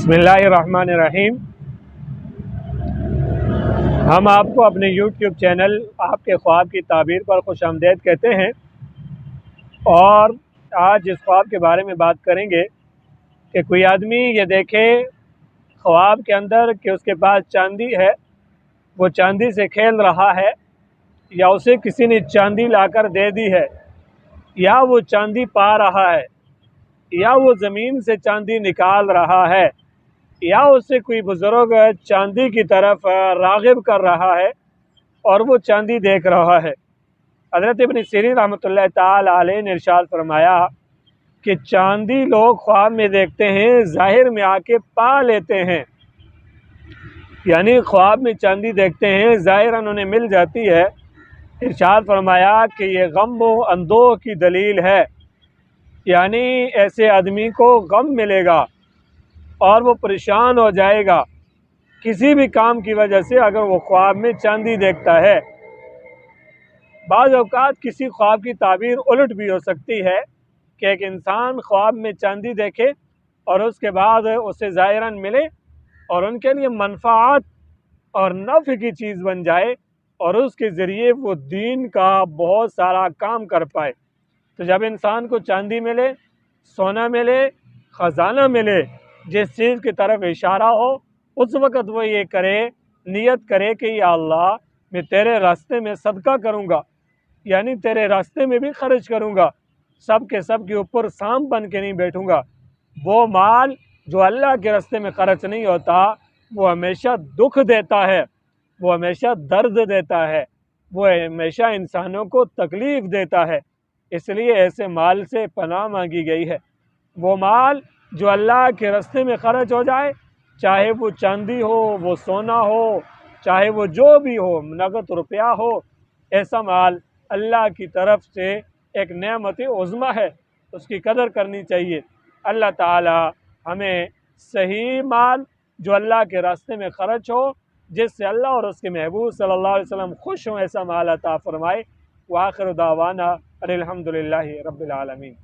बिस्मिल्लाहिर्रहमानिर्रहीम। हम आपको अपने यूट्यूब चैनल आपके ख्वाब की ताबीर पर खुशामदीद कहते हैं और आज जिस ख्वाब के बारे में बात करेंगे कि कोई आदमी ये देखे ख्वाब के अंदर कि उसके पास चांदी है, वो चांदी से खेल रहा है या उसे किसी ने चांदी लाकर दे दी है या वो चांदी पा रहा है या वो ज़मीन से चांदी निकाल रहा है या उससे कोई बुज़ुर्ग चांदी की तरफ राग़िब कर रहा है और वो चांदी देख रहा है। हज़रत इब्न सीरीन रहमतुल्लाह ताला अलैह ने इरशाद फरमाया कि चांदी लोग ख्वाब में देखते हैं, ज़ाहिर में आके पा लेते हैं। यानी ख्वाब में चांदी देखते हैं, ज़ाहिरन उन्हें मिल जाती है। इरशाद फरमाया कि ये गम व अंदोह की दलील है, यानी ऐसे आदमी को गम मिलेगा और वो परेशान हो जाएगा किसी भी काम की वजह से अगर वो ख्वाब में चांदी देखता है। बाज़ औक़ात किसी ख्वाब की ताबीर उलट भी हो सकती है कि एक इंसान ख्वाब में चांदी देखे और उसके बाद उसे ज़ाहिरन मिले और उनके लिए मनफ़ाअत और नफ़्य की चीज़ बन जाए और उसके ज़रिए वो दीन का बहुत सारा काम कर पाए। तो जब इंसान को चांदी मिले, सोना मिले, ख़जाना मिले, जिस चीज़ की तरफ इशारा हो, उस वक़्त वो ये करे, नियत करे कि या अल्लाह मैं तेरे रास्ते में सदका करूँगा, यानी तेरे रास्ते में भी खर्च करूँगा, सब के सब के ऊपर सांप बन के नहीं बैठूँगा। वो माल जो अल्लाह के रास्ते में खर्च नहीं होता वो हमेशा दुख देता है, वो हमेशा दर्द देता है, वो हमेशा इंसानों को तकलीफ़ देता है। इसलिए ऐसे माल से पनाह मांगी गई है। वो माल जो अल्लाह के रास्ते में खर्च हो जाए, चाहे वो चांदी हो, वो सोना हो, चाहे वो जो भी हो, नगद रुपया हो, ऐसा माल अल्लाह की तरफ से एक नेमत उज़्मा है, उसकी कदर करनी चाहिए। अल्लाह ताला हमें सही माल जो अल्लाह के रास्ते में खर्च हो, जिससे अल्लाह और उसके महबूब सल्लल्लाहु अलैहि वसल्लम खुश हों, ऐसा माल अता फ़रमाए। व आखिर दावाना अनिल हम्दुलिल्लाहि रब्बिल आलमीन।